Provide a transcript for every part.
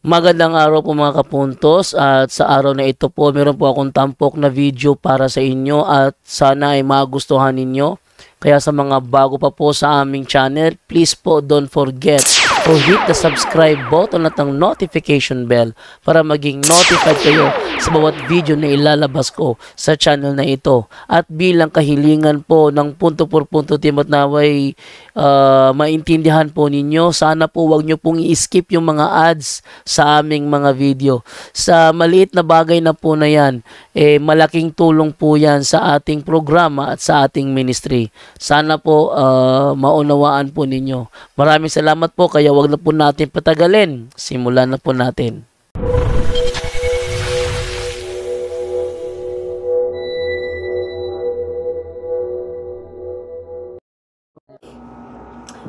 Magandang araw po mga kapuntos, at sa araw na ito po meron po akong tampok na video para sa inyo at sana ay magustuhan ninyo. Kaya sa mga bago pa po sa aming channel, please po don't forget to hit the subscribe button at ang notification bell para maging notified kayo sa bawat video na ilalabas ko sa channel na ito. At bilang kahilingan po ng punto por punto team at naway maintindihan po ninyo, sana po wag nyo pong i-skip yung mga ads sa aming mga video. Sa maliit na bagay na po na yan, malaking tulong po yan sa ating programa at sa ating ministry. Sana po maunawaan po ninyo. Maraming salamat po, kaya wag na po natin patagalin. Simulan na po natin.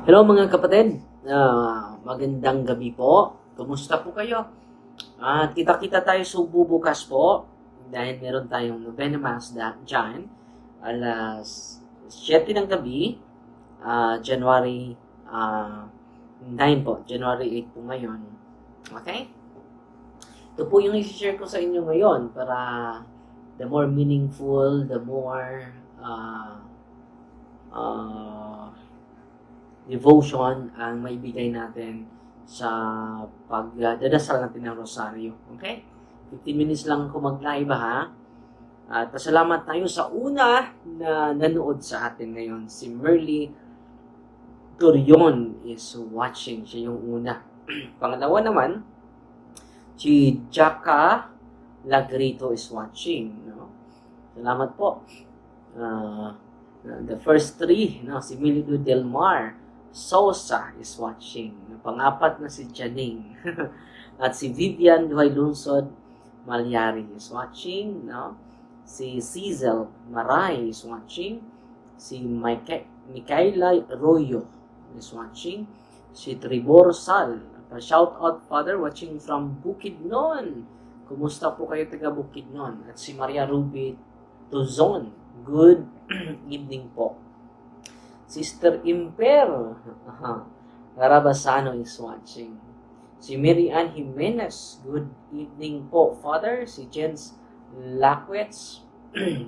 Hello mga kapatid, magandang gabi po. Kumusta po kayo? At kita-kita tayo bukas po dahil meron tayong Novena Mass dyan alas 7 ng gabi, January 9 po, January 8 po ngayon. Okay? Ito po yung i-share ko sa inyo ngayon para the more meaningful, the more devotion ang maibigay natin sa pagdadasal natin ng rosaryo. Okay? 15 minutes lang ako mag-live ha. At pasalamat tayo sa una na nanood sa atin ngayon. Si Merly Torion is watching. Siya yung una. Pangalawa naman, si Jaka Lagrito is watching. No? Salamat po. The first three, no? Si Milido Del Mar Sosa is watching. Pang-apat na si Janing. At si Vivian Duhay Lunsod Malyari is watching. No? Si Cizel Maray is watching. Si Micaela Royo is watching. Si Tribor Sal. Shout out Father watching from Bukidnon. Kumusta po kayo taga Bukidnon? At si Maria Ruby Tuzon. Good evening po. Sister Imper Garabasano is watching. Si Mary Ann Jimenez, good evening po, Father. Si Jens Lakwets,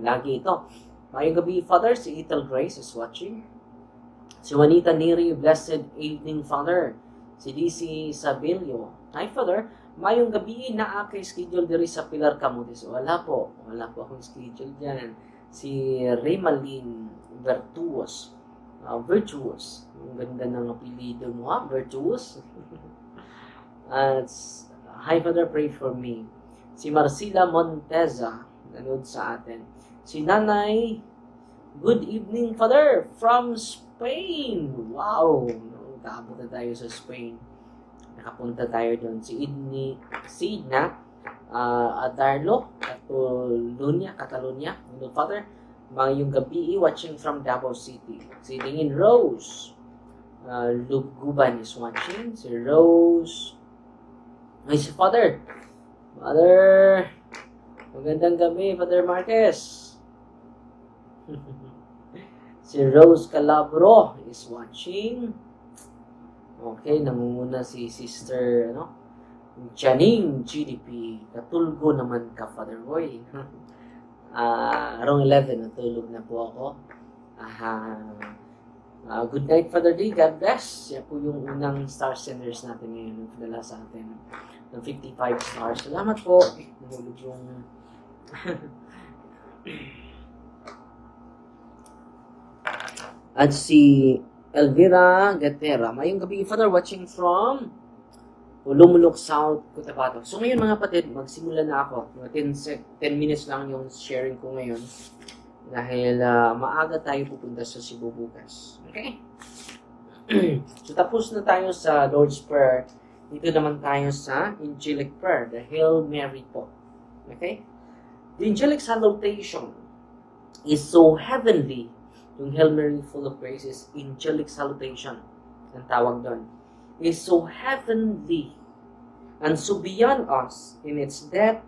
lagi ito. Mayong gabi, Father. Si Ethel Grace is watching. Si Juanita Neri, blessed evening, Father. Si DC Sabilio, hi, Father. Mayong gabi na akay schedule diri sa Pilar Camotes. Wala po akong schedule dyan. Si Remaline Virtuos. Virtuous. Ang ganda ng apelido mo, ha? Virtuous. At hi, Father, pray for me. Si Marcela Monteza, nanood sa atin. Si Nanay, good evening, Father, from Spain. Wow! Nakapunta tayo sa Spain. Nakapunta tayo doon. Si Idna, Adarlo, Catalonia. Father, mayong gabi, watching from Davao City. Si Dingin Rose, Luguban is watching. Si Rose, ay si Father, magandang gabi, Father Marquez. Si Rose Calabro is watching. Okay, namumuna si Sister, Janing GDP. Katulgo naman ka, Father Boy. Around 11, natulog na po ako. Good night, Father D. God bless. Siya po yung unang star senders natin ngayon. Nagpadala sa atin ng 55 stars. Salamat po. Nahulog yung... At si Elvira Gatera. Mayong gabi, Father, watching from Lumulok South, Cotabato. So ngayon mga kapatid, magsimula na ako. 10 minutes lang yung sharing ko ngayon. Dahil maaga tayo pupunta sa Cebu bukas. Okay? So tapos na tayo sa Lord's Prayer. Dito naman tayo sa Angelic Prayer, the Hail Mary po. Okay? The Angelic Salutation is so heavenly. Yung Hail Mary full of grace is Angelic Salutation. Ang tawag doon. Is so heavenly and so beyond us in its depth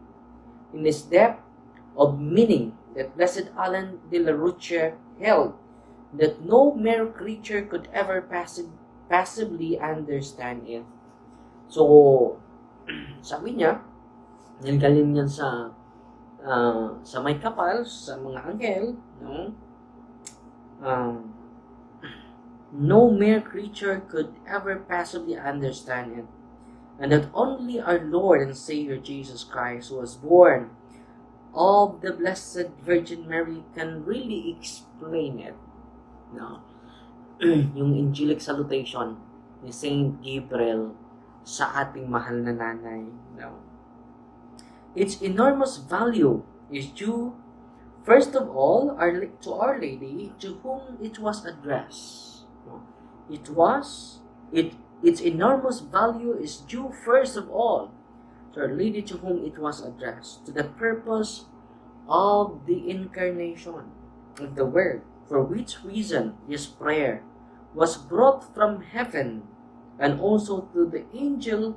of meaning that Blessed Alan de la Roche held that no mere creature could ever passively understand it. So, sabi niya, galing yan sa may kapal, sa mga anghel, no? No mere creature could ever passively understand it. And that only our Lord and Savior Jesus Christ, who was born of the Blessed Virgin Mary, can really explain it. No? Yung angelic salutation ni Saint Gabriel sa ating mahal na nanay. No? Its enormous value is due, first of all, to Our Lady, to whom it was addressed. No? Its enormous value is due, first of all, to Our Lady, to whom it was addressed, to the purpose of the incarnation of the Word, for which reason His prayer was brought from heaven, and also to the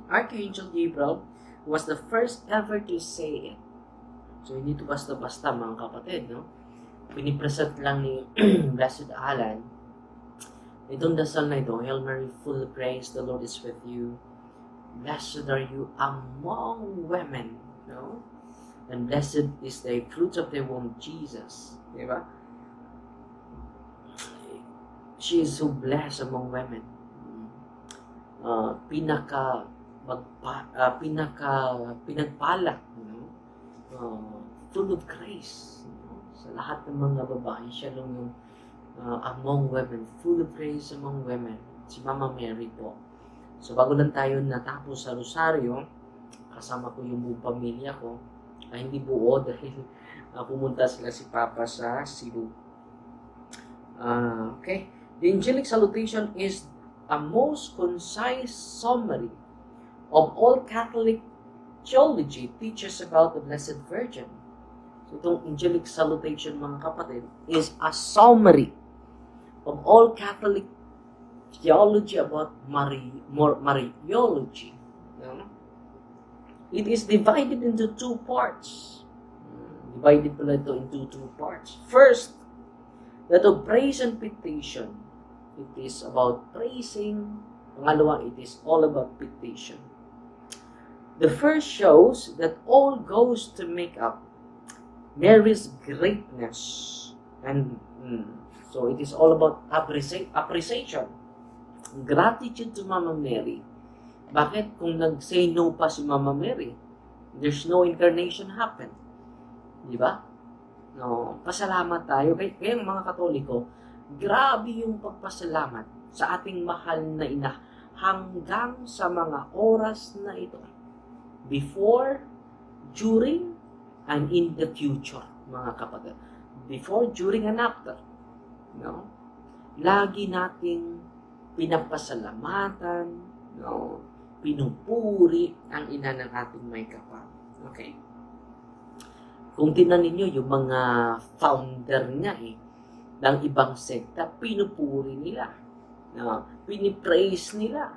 Archangel Gabriel, was the first ever to say it. So, hindi ito basta-basta, mga kapatid, no? Pinipresent lang ni Blessed Alan itong dasal na ito, Hail Mary, full of grace, the Lord is with you. Blessed are you among women, no? And blessed is the fruit of the womb, Jesus. Diba? She is so blessed among women. Pinagpala, no? Full of grace. No? Sa lahat ng mga babae, siya lang yung among women, full of grace among women, si Mama Mary po. So, bago lang tayo natapos sa Rosario, kasama ko yung buong pamilya ko, ay hindi buo dahil pumunta sila si Papa sa Cebu. Okay. The angelic salutation is a most concise summary of all Catholic theology teaches about the Blessed Virgin. So, itong angelic salutation, mga kapatid, is a summary of all Catholic theology about Mariology. It is divided into two parts. Divided pala ito into two parts. First, that of praise and petition. It is about praising. Pangalawa, it is all about petition. The first shows that all goes to make up Mary's greatness. And so it is all about appreciation. Gratitude to Mama Mary. Bakit? Kung nag-say no pa si Mama Mary, there's no incarnation happen. Di ba? No, pasalamat tayo. Kaya mga Katoliko, grabe yung pagpasalamat sa ating mahal na ina hanggang sa mga oras na ito. Before, during, and in the future, mga kapatid. Before, during, and after. No? Lagi nating pinapasalamatan, no? Pinupuri ang ina ng ating may kapal. Okay? Kung tinan ninyo yung mga founder nga ng ibang sekta, pinupuri nila. No? Pinipraise nila.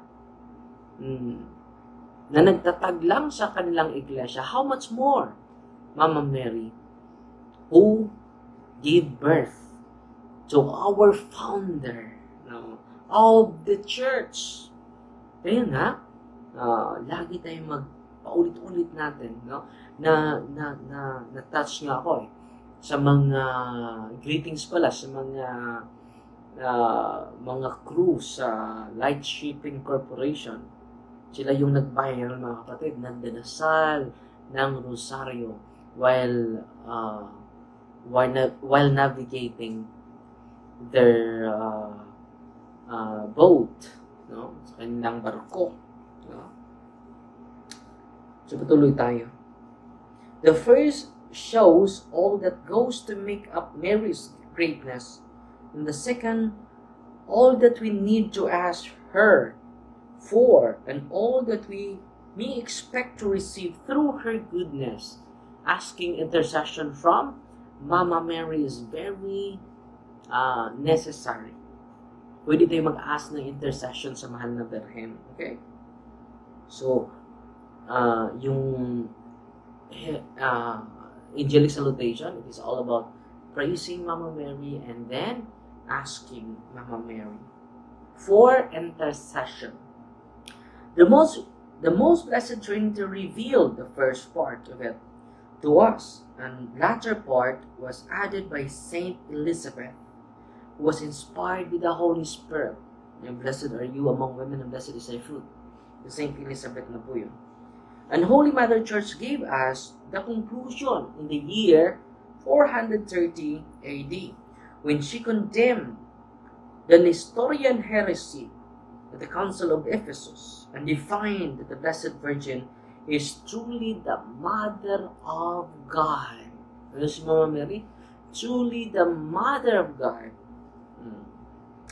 Na nagtatag lang sa kanilang iglesia. How much more, Mama Mary, who gave birth to our founder, no, of the church. Kaya nga, lagi tayong magpaulit-ulit natin, no? Na-touch nga ako sa mga greetings pala, sa mga crew sa Light Shipping Corporation. Sila yung nag-viral, mga kapatid, nagdanasal ng rosaryo while navigating their boat, no? Sa kanilang barko, no? So, patuloy tayo. The first shows all that goes to make up Mary's greatness, and the second, all that we need to ask her for, and all that we may expect to receive through her goodness. Asking intercession from Mama Mary is very necessary. Pwede tayo mag-ask ng intercession sa mahal na Birhen. Okay? So, yung angelic salutation, it is all about praising Mama Mary and then asking Mama Mary for intercession. The most the most blessed Trinity revealed the first part of it to us, and latter part was added by Saint Elizabeth, who was inspired with the Holy Spirit. And blessed are you among women, and blessed is thy fruit. Saint Elizabeth na po yun. And Holy Mother Church gave us the conclusion in the year 430 AD, when she condemned the Nestorian heresy at the Council of Ephesus and defined that the Blessed Virgin is truly the Mother of God. Ano si Mama Mary? Truly the Mother of God.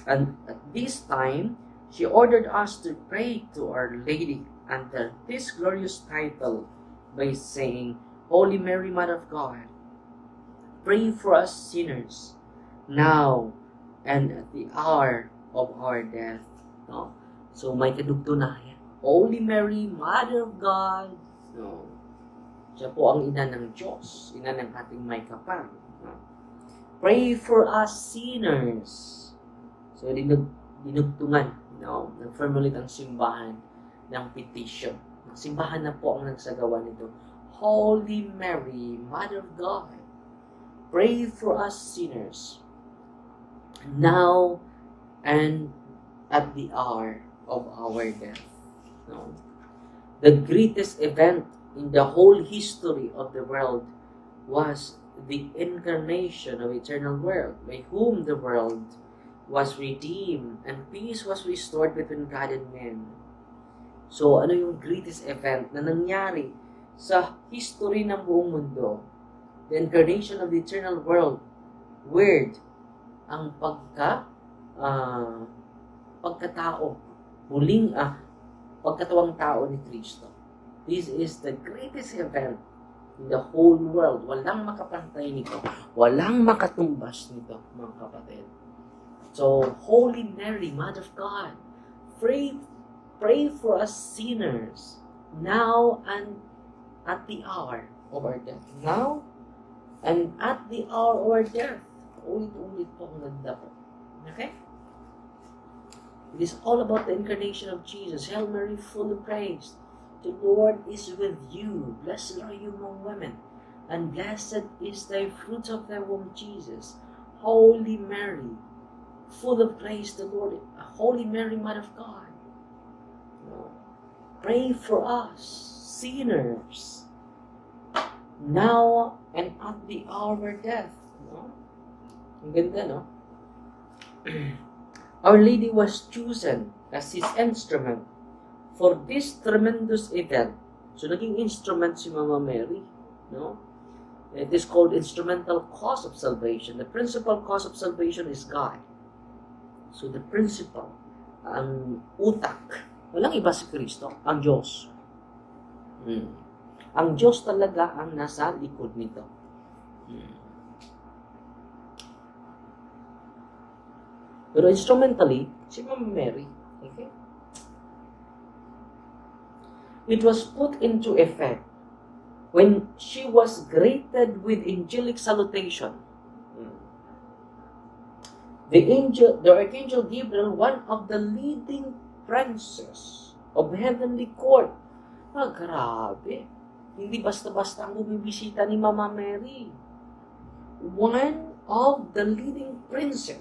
And at this time, she ordered us to pray to Our Lady under this glorious title by saying, Holy Mary, Mother of God, pray for us sinners, now and at the hour of our death. No? So may kadugtunayan. Holy Mary, Mother of God. No? Siya po ang ina ng Diyos, ina ng ating may kapal. No? Pray for us sinners. So dinugtungan, no? Nag-formulate ang simbahan ng petition. Simbahan na po ang nagsagawa nito. Holy Mary, Mother of God, pray for us sinners, now and at the hour of our death. No? The greatest event in the whole history of the world was the incarnation of eternal world, by whom the world was redeemed and peace was restored between God and men. So, ano yung greatest event na nangyari sa history ng buong mundo? The incarnation of the eternal world. Word, ang pagkatao, pagkatawang tao ni Kristo. This is the greatest event in the whole world. Walang makapantay nito. Walang makatumbas nito, mga kapatid. So, Holy Mary, Mother of God, pray for us sinners, now and at the hour of our death. Now and at the hour of our death. Ulit-ulit po ang ganda po. Okay? It is all about the incarnation of Jesus. Hail Mary, full of praise. The Lord is with you. Blessed are you among women, and blessed is the fruit of thy womb, Jesus. Holy Mary, full of praise, the Lord. Holy Mary, Mother of God, pray for us sinners, now and at the hour of our death. No? Ang ganda, no? Our Lady was chosen as His instrument for this tremendous event. So, naging instrument si Mama Mary. No? It is called instrumental cause of salvation. The principal cause of salvation is God. So, the principal, ang utak, walang iba si Kristo, ang Diyos. Ang Diyos talaga ang nasa likod nito. Pero instrumentally, si Mama Mary, okay? It was put into effect when she was greeted with angelic salutation. The Archangel Gabriel, one of the leading princes of heavenly court. Grabe. Hindi basta-basta ang bumibisita ni Mama Mary. One of the leading prince.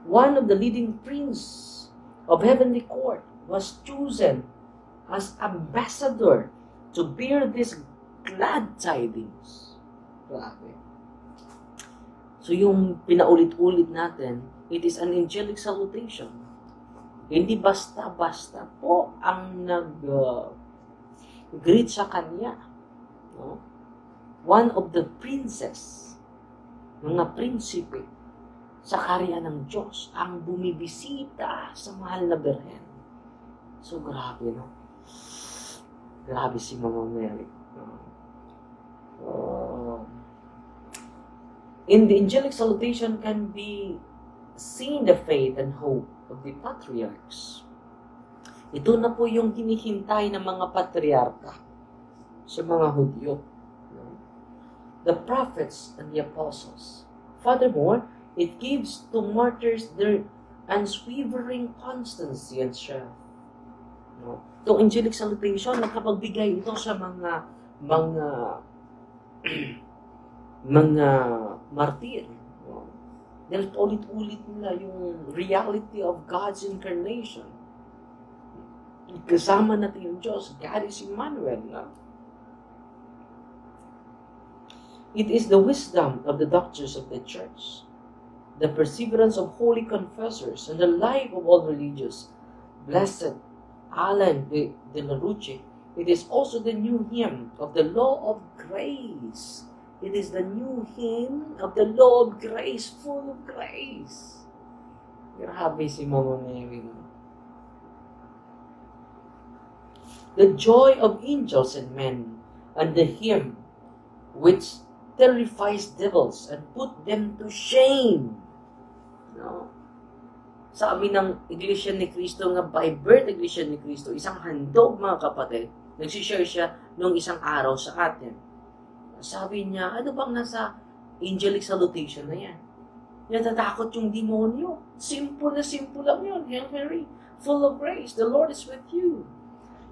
One of the leading prince of heavenly court was chosen as ambassador to bear these glad tidings. Grabe. So yung pinaulit-ulit natin, it is an angelic salutation. Hindi basta-basta po ang nag-greet sa kanya. No? One of the princes, mga prinsipe sa kaharian ng Diyos, ang bumibisita sa mahal na Birhen. So, grabe, no? Grabe si Mama Mary. In the angelic salutation can be seen the faith and hope of the patriarchs. Ito na po yung hinihintay ng mga patriarka sa mga Hudyo. The prophets and the apostles. Furthermore, it gives to martyrs their unswavering constancy and strength. No? Itong angelic salutation, nagkapagbigay ito sa mga martir. No? Dahil ulit-ulit nila yung reality of God's incarnation. Kasama natin yung Diyos. God is Emmanuel. No? It is the wisdom of the doctors of the church, the perseverance of holy confessors, and the life of all religious. Blessed Alan de la Ruche. It is also the new hymn of the law of grace. It is the new hymn of the law of grace, full of grace. Grabe si Mama Mary. The joy of angels and men, and the hymn which terrifies devils and put them to shame. No? Sabi ng Iglesia ni Cristo nga, by birth Iglesia ni Cristo, isang handog mga kapatid, nagsishare siya nung isang araw sa atin. Sabi niya, ano bang nasa angelic salutation na yan? Natatakot yung demonyo. Simple lang yun. Hail Mary, full of grace, the Lord is with you.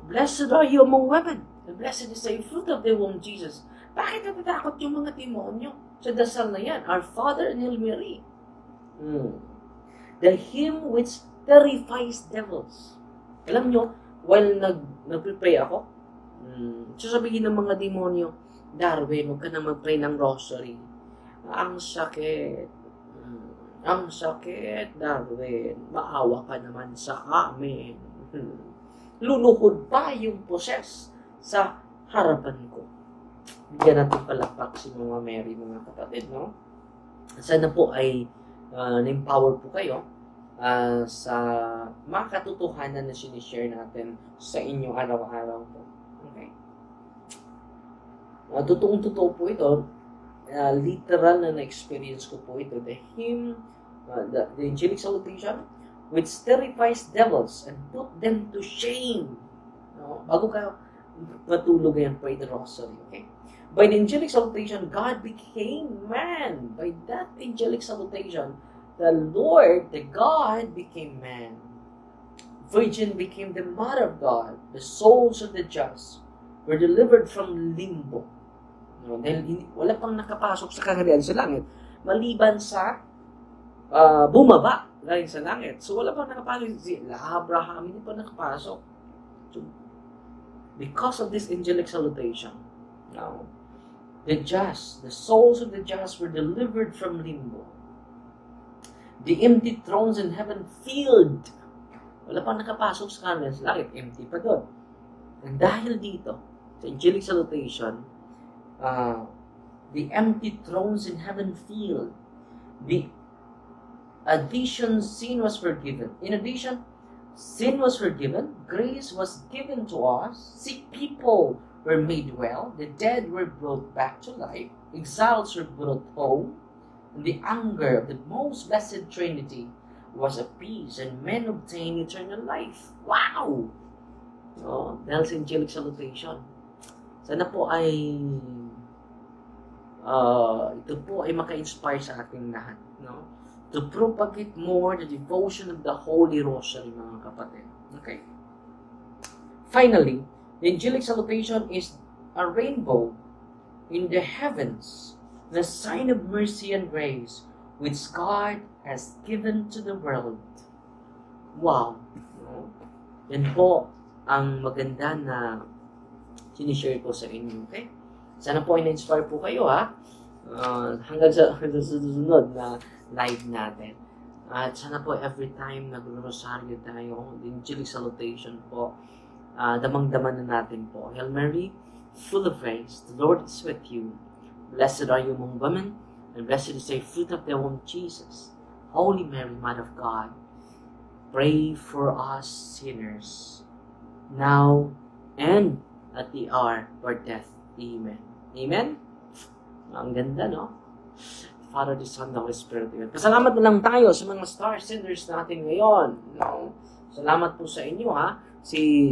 Blessed are you among women, and blessed is the fruit of the womb, Jesus. Bakit natatakot yung mga demonyo sa dasal na yan? Our Father and Hail Mary. The hymn which terrifies devils. Alam nyo, while nag-pray ako, sasabihin ng mga demonyo, Darwin, huwag ka na mag-pray ng rosary. Ang sakit. Ang sakit, Darwin. Maawa ka naman sa amin. Luluhod pa yung poses sa harapan ko. Bigyan natin palakpak si Mama Mary, mga kapatid, no? Sana po ay na-empower po kayo sa mga katotohanan na sinishare natin sa inyo araw-araw po. Okay? Totoong-totoo po ito. Literal na na-experience ko po ito. The hymn, the angelic salutation, which terrifies devils and put them to shame. No? Bago ka matulog yan, pray the rosary. Okay? By the angelic salutation, God became man. By that angelic salutation, the Lord, the God, became man. Virgin became the mother of God. The souls of the just were delivered from limbo. No? Dahil wala pang nakapasok sa kaharian sa langit, maliban sa bumaba galing sa langit. So wala pang nakapasok. Si Abraham, hindi pa nakapasok. So, because of this angelic salutation, now, the just, the souls of the just were delivered from limbo. The empty thrones in heaven filled. Wala pang nakapasok sa kanila sa langit. Empty pa doon. And dahil dito, sa angelic salutation, the empty thrones in heaven filled. The addition, sin was forgiven. In addition, sin was forgiven. Grace was given to us. Sick people were made well. The dead were brought back to life. Exiles were brought home. And the anger of the most blessed Trinity was appeased, and men obtained eternal life. Wow! So, dahil sa angelic salutation, sana po ay ito po ay maka-inspire sa ating lahat, no? To propagate more the devotion of the Holy Rosary, mga kapatid. Okay? Finally, the angelic salutation is a rainbow in the heavens, the sign of mercy and grace which God has given to the world. Wow! No? Yan po ang maganda na sinishare ko sa inyo. Okay? Sana po ay na-inspire po kayo, ha? Hanggang sa susunod na live natin. At sana po every time nag-rosaryo tayo, the angelic salutation po, damang-daman na natin po. Hail Mary, full of grace, the Lord is with you. Blessed are you among women, and blessed is the fruit of the womb, Jesus. Holy Mary, Mother of God, pray for us sinners, now and at the hour of our death. Amen. Amen? Ang ganda, no? Father, the Son, the Holy Spirit. Amen. Pasalamat na lang tayo sa mga star senders natin ngayon. No? Salamat po sa inyo, ha? Si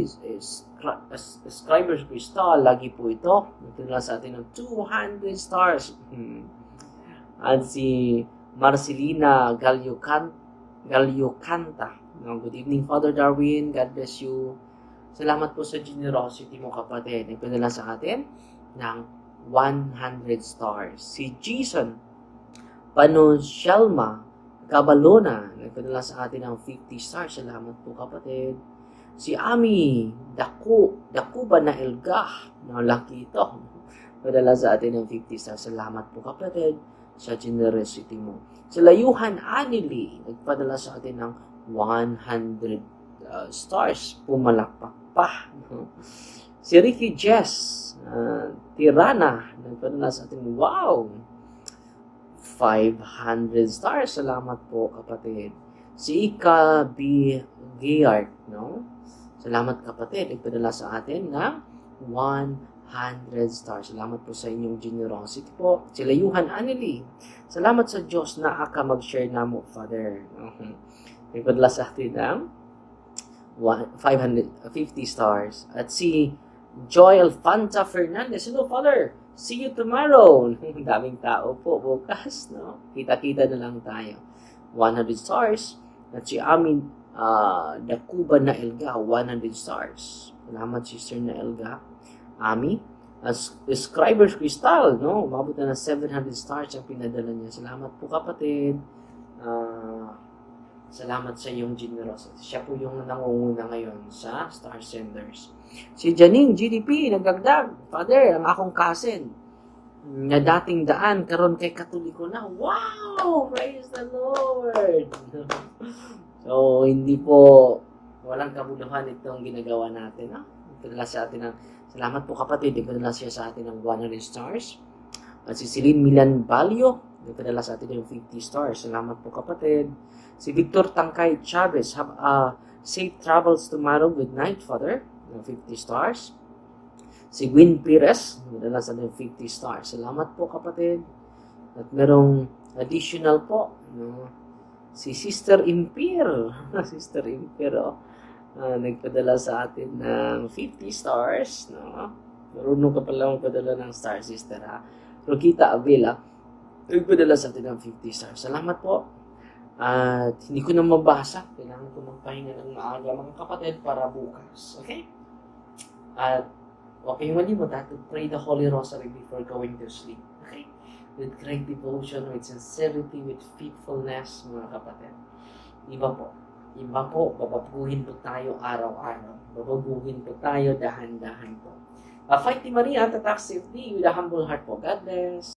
Scribers Crystal, lagi po ito. Nagtala sa atin ng 200 stars. At si Marcelina Galyocanta. No, good evening, Father Darwin. God bless you. Salamat po sa generosity mo, kapatid. Nagpadala sa atin ng 100 stars. Si Jason Panoshalma Cabalona, nagpadala sa atin ng 50 stars. Salamat po, kapatid. Si Ami Dakuba na Elga, laki ito, padala sa atin ng 50 stars. Salamat po, kapatid, sa generosity mo. Si Layuhan Anili, nagpadala sa atin ng 100 stars. Pumalakpak pa. Si Ricky Jess Tirana, nagpadala sa atin, wow, 500 stars. Salamat po, kapatid. Si Ika B. Gayart, no? Salamat, kapatid. Nagpadala sa atin ng 100 stars. Salamat po sa inyong generosity po. Si Layuhan Anili, salamat sa Diyos na aka mag-share na mo, Father. Nagpadala sa atin ng 550 stars. At si Joel Fanta Fernandez, hello, Father. See you tomorrow. Daming tao po bukas, no? Kita-kita na lang tayo. 100 stars. At si Amin Dakuba na Elga, 100 stars. Salamat, Sister na Elga. Ami. Scribers Crystal, no? Umabot na ng 700 stars ang pinadala niya. Salamat po, kapatid. Salamat sa iyong generosity. Siya po yung nangunguna ngayon sa Star Senders. Si Janine GDP, nagdagdag. Father, ang akong cousin na dating daan, karon kay Katoliko na. Wow! Praise the Lord! So, hindi po, walang kabuluhan itong ginagawa natin. Nagpadala sa atin ng, salamat po, kapatid, nagpadala siya sa atin ng 100 stars. At si Celine Milan Balio, nagpadala sa atin ng 50 stars. Salamat po, kapatid. Si Victor Tangkay Chavez, have safe travels tomorrow. Good night, Father. 50 stars. Si Gwen Pires, nagpadala sa atin ng 50 stars. Salamat po, kapatid. At merong additional po, no? Si Sister Impir, Sister Impir, nagpadala sa atin ng 50 stars, no? Marunong ka pala magpadala ng star, Sister, ha? Rokita Avila, nagpadala sa atin ng 50 stars. Salamat po. At hindi ko na mabasa. Kailangan ko magpahinga ng maaga, mga kapatid, para bukas. Okay? At huwag kayong malimut, to pray the Holy Rosary before going to sleep. Okay? With great devotion, with sincerity, with faithfulness, mga kapatid. Iba po, babaguhin po tayo araw-araw. Babaguhin po tayo dahan-dahan po. Fight Maria, tatak safety with a humble heart po. God bless.